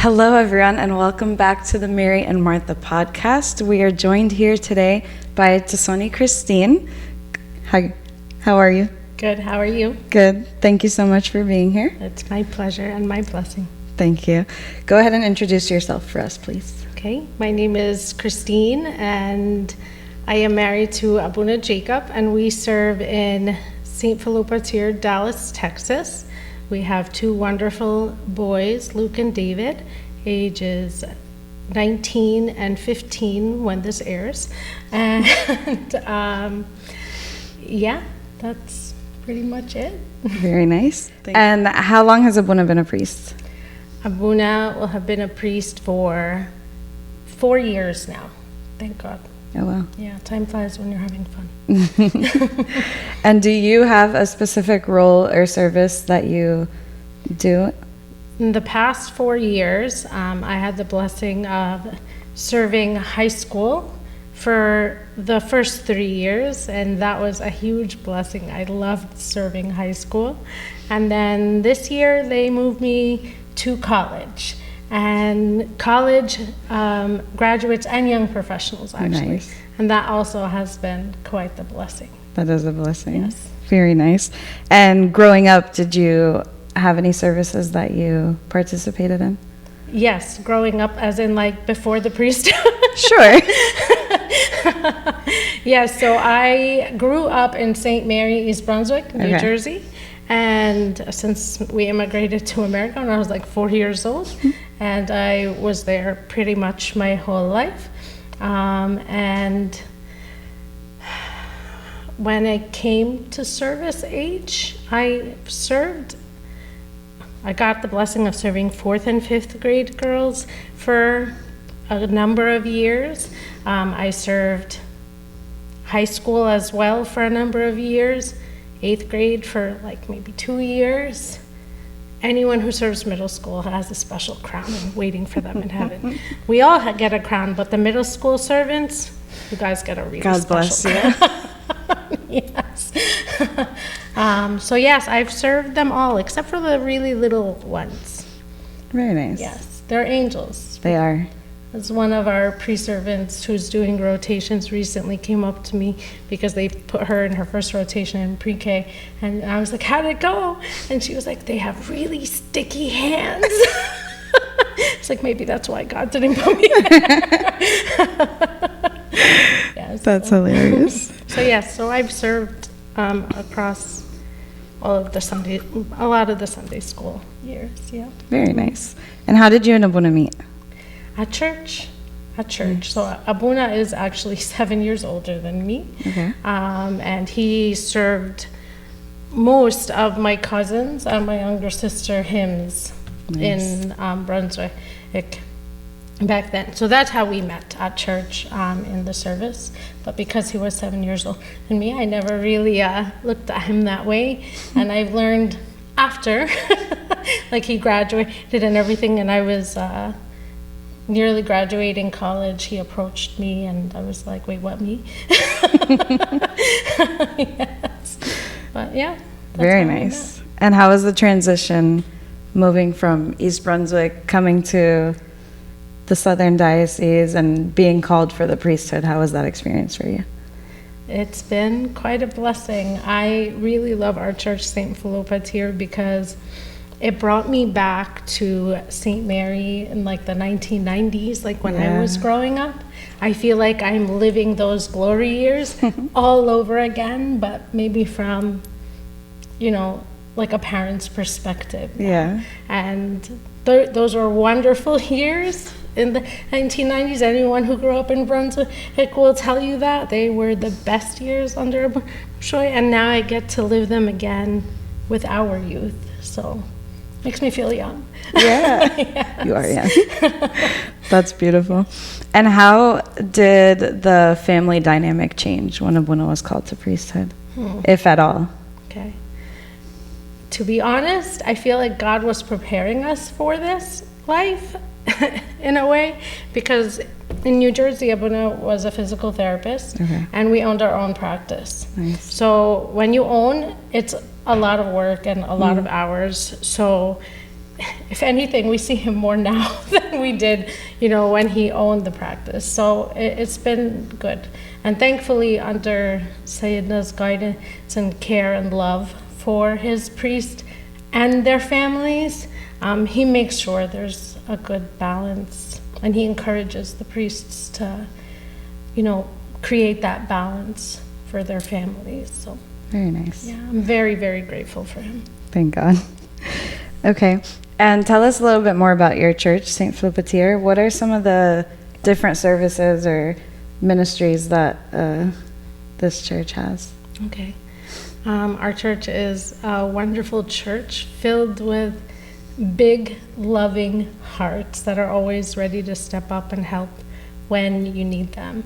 Hello, everyone, and welcome back to the Mary and Martha podcast. We are joined here today by Tasoni Cristein. Hi, how are you? Good, how are you? Good. Thank you so much for being here. It's my pleasure and my blessing. Thank you. Go ahead and introduce yourself for us, please. Okay, my name is Cristein, and I am married to Abuna Jacob, and we serve in St. Philopateer, Dallas, Texas. We have two wonderful boys, Luke and David, ages 19 and 15 when this airs. And yeah, that's pretty much it. Very nice. And how long has Abuna been a priest? Abuna will have been a priest for 4 years now. Thank God. Oh, wow. Yeah, time flies when you're having fun. And do you have a specific role or service that you do? In the past 4 years, I had the blessing of serving high school for the first 3 years, and that was a huge blessing. I loved serving high school. And then this year, they moved me to college. And college graduates and young professionals, actually. Nice. And that also has been quite the blessing. That is a blessing. Yes. Very nice. And growing up, did you have any services that you participated in? Yes, growing up as in like before the priesthood. Sure. Yes, so I grew up in St. Mary, East Brunswick, New Jersey. And since we immigrated to America when I was like 4 years old, and I was there pretty much my whole life. And when I came to service age, I got the blessing of serving 4th and 5th grade girls for a number of years. I served high school as well for a number of years. 8th grade for like maybe 2 years. Anyone who serves middle school has a special crown waiting for them in heaven. We all get a crown, but the middle school servants, you guys get a really God special bless crown. Yes. So yes, I've served them all except for the really little ones. Very nice. Yes, they're angels. They are. As one of our pre-servants who's doing rotations recently came up to me because they put her in her first rotation in pre-K, and I was like, how'd it go? And she was like, they have really sticky hands. It's like, maybe that's why God didn't put me there. Yes. That's hilarious. So yes, so I've served across a lot of the Sunday school years, yeah. Very nice. And how did you and Abuna meet? At church. So Abuna is actually 7 years older than me. Okay. And he served most of my cousins and my younger sister hymns in Brunswick back then. So that's how we met at church in the service. But because he was 7 years older than me, I never really looked at him that way. And I've learned after, like he graduated and everything, and I was nearly graduating college, he approached me, and I was like, wait, what, me? Yes. But yeah. Very nice. And how was the transition moving from East Brunswick, coming to the Southern Diocese and being called for the priesthood? How was that experience for you? It's been quite a blessing. I really love our church, St. Philopateer, because it brought me back to St. Mary in like the 1990s, like when I was growing up. I feel like I'm living those glory years all over again, but maybe from, like a parent's perspective. Yeah. And those were wonderful years in the 1990s. Anyone who grew up in Brunswick will tell you that. They were the best years under Shoy, and now I get to live them again with our youth. So makes me feel young. Yeah. Yes. You are young. That's beautiful. And how did the family dynamic change when Abuna was called to priesthood, if at all? Okay. To be honest, I feel like God was preparing us for this life in a way, because in New Jersey, Abuna was a physical therapist, and we owned our own practice. Nice. So when you own, it's a lot of work and a lot of hours. So if anything, we see him more now than we did, when he owned the practice. So it's been good. And thankfully, under Sayyidina's guidance and care and love for his priest and their families, he makes sure there's a good balance, and he encourages the priests to, create that balance for their families. So very nice. Yeah, I'm very, very grateful for him. Thank God. Okay. And tell us a little bit more about your church, St. Philopateer. What are some of the different services or ministries that this church has? Okay. Our church is a wonderful church filled with big, loving hearts that are always ready to step up and help when you need them.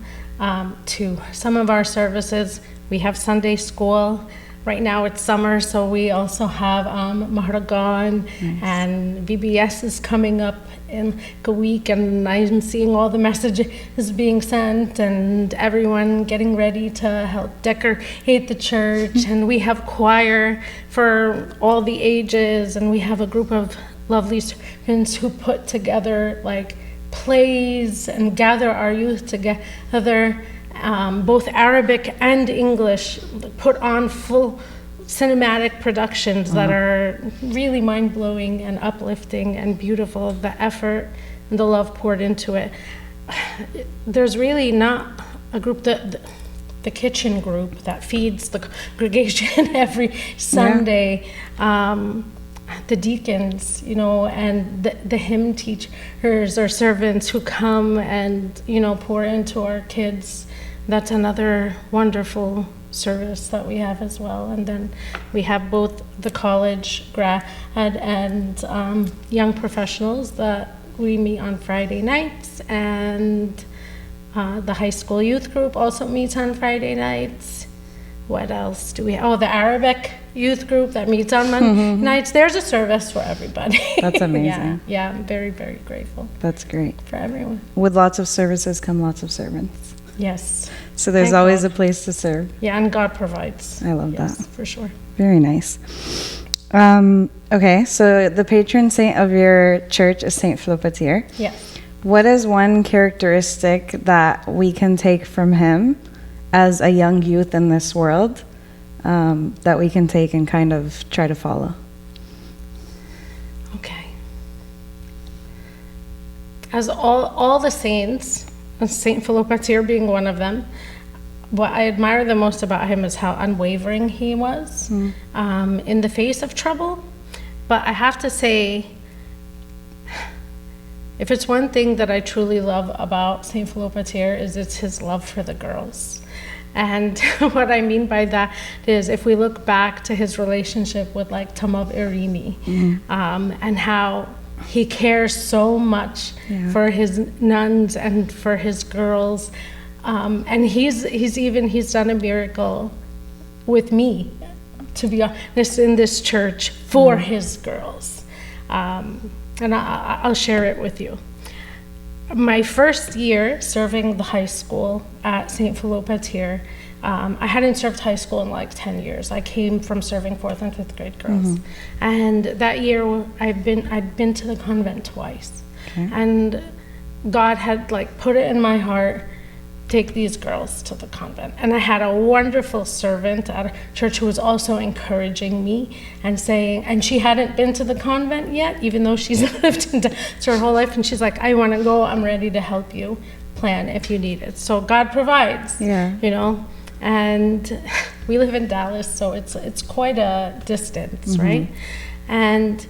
To some of our services, we have Sunday school. Right now it's summer, so we also have Maharagan, nice. And VBS is coming up in a week, and I'm seeing all the messages being sent and everyone getting ready to help decorate the church. And we have choir for all the ages, and we have a group of lovely students who put together like plays and gather our youth together. Both Arabic and English, put on full cinematic productions that are really mind-blowing and uplifting and beautiful. The effort and the love poured into it. There's really not a group, the kitchen group that feeds the congregation every Sunday. The deacons, and the hymn teachers or servants who come and, pour into our kids. That's another wonderful service that we have as well. And then we have both the college grad and young professionals that we meet on Friday nights, and the high school youth group also meets on Friday nights. What else do we have? Oh, the Arabic youth group that meets on Monday nights. There's a service for everybody. That's amazing. Yeah, I'm very, very grateful. That's great. For everyone. With lots of services come lots of servants. Yes. So there's always a place to serve. Yeah, and God provides. I love that. For sure. Very nice. Okay, so the patron saint of your church is St. Philopateer. Yes. What is one characteristic that we can take from him as a young youth in this world that we can take and kind of try to follow? Okay. As all the saints, and St. Philopateer being one of them, what I admire the most about him is how unwavering he was in the face of trouble. But I have to say, if it's one thing that I truly love about St. Philopateer, is it's his love for the girls. And what I mean by that is, if we look back to his relationship with like Tamab Irimi, and how he cares so much for his nuns and for his girls, and he's done a miracle with me, to be honest, in this church for his girls, and I'll share it with you. My first year serving the high school at St. Philopateer, I hadn't served high school in like 10 years. I came from serving 4th and 5th grade girls. And that year I'd been to the convent twice. Okay. And God had like put it in my heart, take these girls to the convent. And I had a wonderful servant at a church who was also encouraging me and saying, and she hadn't been to the convent yet, even though she's lived in her whole life, and she's like, I want to go, I'm ready to help you plan if you need it. So God provides, and we live in Dallas, so it's quite a distance, right? And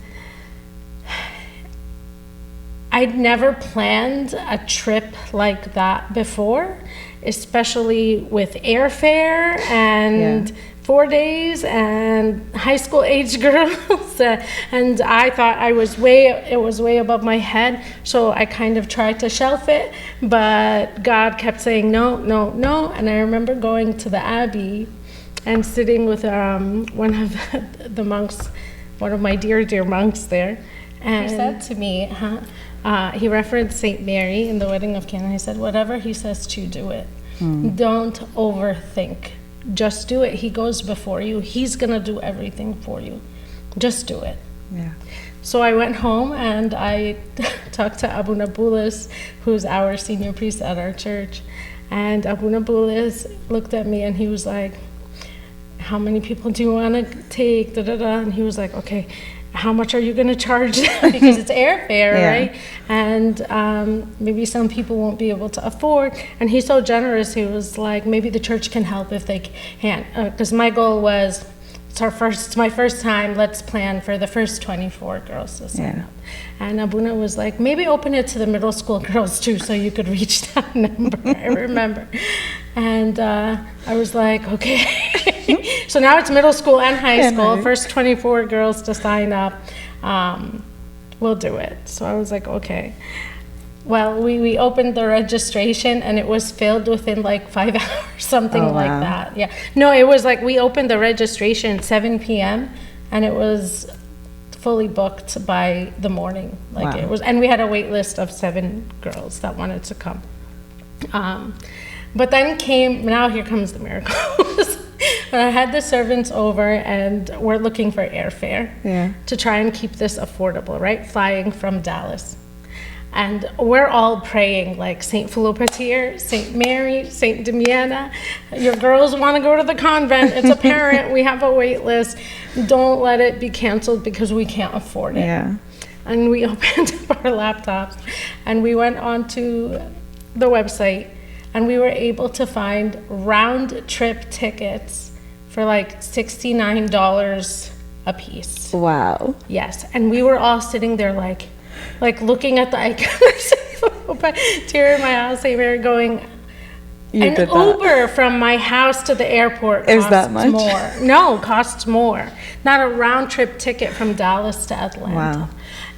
I'd never planned a trip like that before, especially with airfare and 4 days and high school age girls. And I thought it was way above my head. So I kind of tried to shelf it, but God kept saying no, no, no. And I remember going to the Abbey and sitting with one of the monks, one of my dear, dear monks there. And he said to me, he referenced St. Mary in the Wedding of Cana. He said, whatever he says to, do it. Don't overthink. Just do it. He goes before you. He's going to do everything for you. Just do it. Yeah. So I went home and I talked to Abu Nabulis, who's our senior priest at our church. And Abu Nabulis looked at me and he was like, how many people do you want to take? Da, da, da. And he was like, okay, how much are you going to charge? Because it's airfare, right? And maybe some people won't be able to afford. And he's so generous. He was like, maybe the church can help if they can. Because my goal was, it's my first time, let's plan for the first 24 girls to sign up. And Abuna was like, maybe open it to the middle school girls too, so you could reach that number. I remember. And I was like, okay. So now it's middle school and high school. First 24 girls to sign up. We'll do it. So I was like, okay. Well, we opened the registration and it was filled within like 5 hours, something like that. Yeah. No, it was like we opened the registration at 7 p.m. and it was fully booked by the morning. Like it was, and we had a wait list of 7 girls that wanted to come. But then now here comes the miracles. When I had the servants over and we're looking for airfare to try and keep this affordable, right? Flying from Dallas. And we're all praying like St. Philopateer, St. Mary, St. Damiana. Your girls want to go to the convent. It's apparent. We have a wait list. Don't let it be canceled because we can't afford it. Yeah. And we opened up our laptops and we went onto the website and we were able to find round trip tickets for like $69 a piece. Wow. Yes. And we were all sitting there like looking at the icon Philopateer in my house, St. Mary, going, an Uber from my house to the airport costs more. No, costs more. Not a round trip ticket from Dallas to Atlanta. Wow.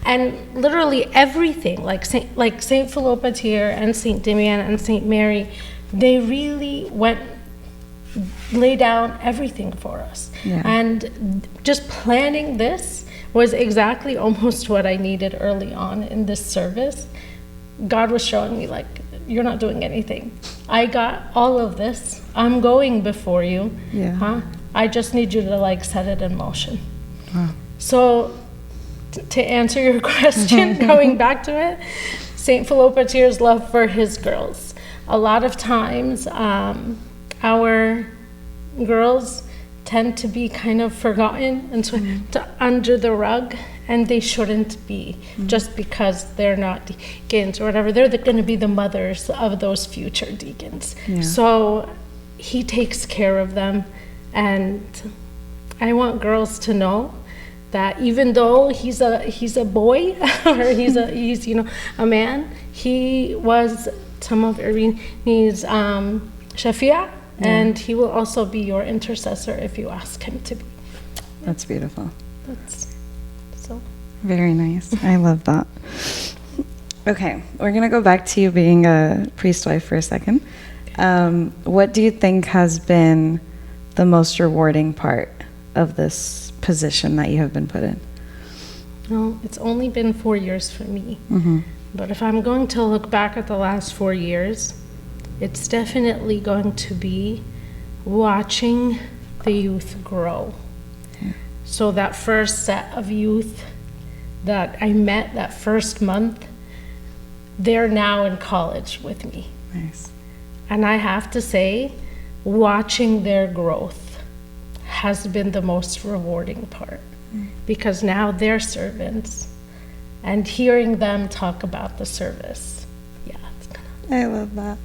And literally everything, like St. Philopateer and St. Damian and St. Mary, they really lay down everything for us. Yeah. And just planning this was exactly almost what I needed early on in this service. God was showing me, like, you're not doing anything. I got all of this. I'm going before you. Yeah. I just need you to, like, set it in motion. Wow. So to answer your question, going back to it, St. Philopateer's love for his girls. A lot of times, our girls tend to be kind of forgotten and under the rug, and they shouldn't be just because they're not deacons or whatever. They're going to be the mothers of those future deacons. Yeah. So he takes care of them, and I want girls to know that even though he's a boy or he's a man, he was some of Irene's Shafia. And he will also be your intercessor if you ask him to be. That's beautiful. That's so. Very nice. I love that. Okay, we're going to go back to you being a priest wife for a second. What do you think has been the most rewarding part of this position that you have been put in? Well, it's only been 4 years for me. Mm-hmm. But if I'm going to look back at the last 4 years, it's definitely going to be watching the youth grow. Yeah. So that first set of youth that I met that first month, they're now in college with me. Nice. And I have to say, watching their growth has been the most rewarding part. Because now they're servants, and hearing them talk about the service, it's gonna. I love that.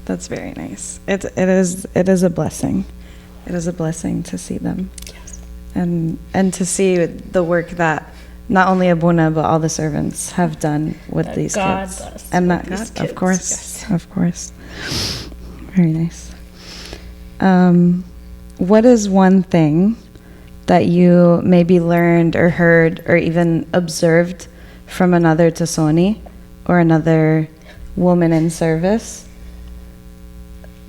That's very nice. It is a blessing. It is a blessing to see them. Yes. And to see the work that not only Abuna but all the servants have done with that these God kids. Does and that God, kids, of course, yes. Of course. Very nice. What is one thing that you maybe learned or heard or even observed from another Tasoni or another woman in service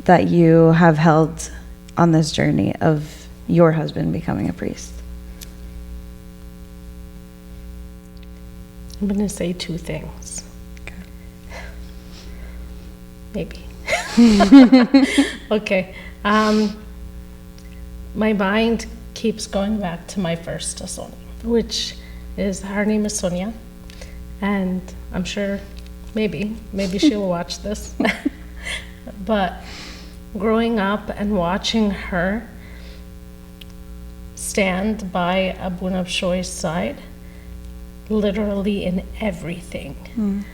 that you have held on this journey of your husband becoming a priest? I'm going to say 2 things. Okay. Maybe. Okay. My mind keeps going back to my first Tasoni, which her name is Sonia, and I'm sure maybe she'll watch this. But growing up and watching her stand by Abuna Shoi's side, literally in everything.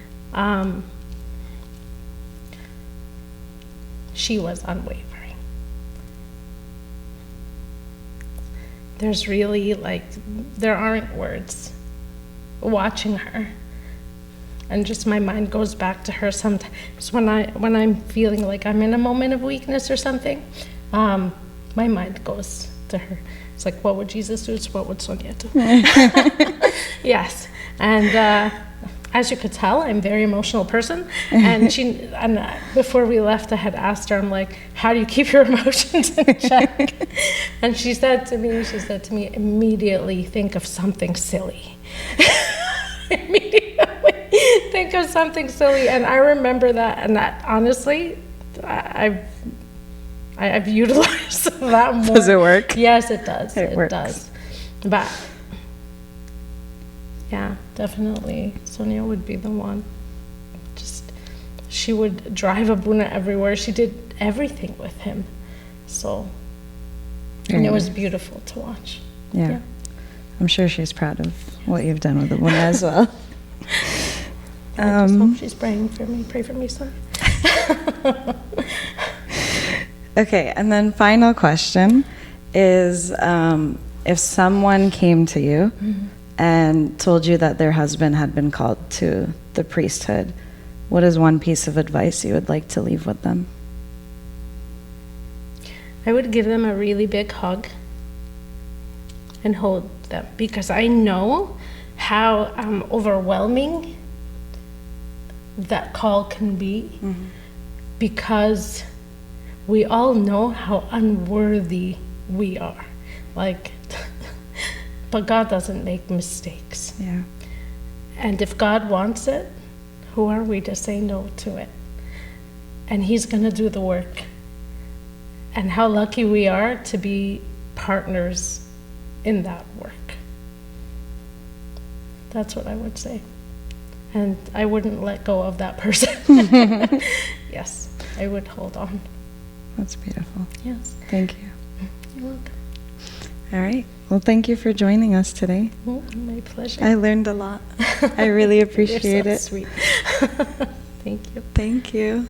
She was unwavering. There's really, there aren't words watching her. And just my mind goes back to her sometimes when I'm feeling like I'm in a moment of weakness or something. My mind goes to her. It's like, what would Jesus do? It's what would Sonia do? Yes. And as you could tell, I'm a very emotional person. And before we left, I had asked her, I'm like, how do you keep your emotions in check? And she said to me, immediately think of something silly. Immediately think of something silly. And I remember that, and that honestly, I've utilized that more. Does it work? Yes, it does. It works. Does. But yeah, definitely Sonia would be the one. She would drive Abuna everywhere. She did everything with him. So, and it was beautiful to watch. Yeah. I'm sure she's proud of what you've done with Abuna as well. I just hope she's praying for me. Pray for me, son. Okay, and then final question is, if someone came to you and told you that their husband had been called to the priesthood, what is one piece of advice you would like to leave with them? I would give them a really big hug and hold them, because I know how overwhelming that call can be, because we all know how unworthy we are. But God doesn't make mistakes. Yeah. And if God wants it, who are we to say no to it? And He's going to do the work. And how lucky we are to be partners in that work. That's what I would say. And I wouldn't let go of that person. Yes, I would hold on. That's beautiful. Yes. Thank you. You're welcome. All right. Well, thank you for joining us today. My pleasure. I learned a lot. I really appreciate You're it. so sweet. Thank you. Thank you.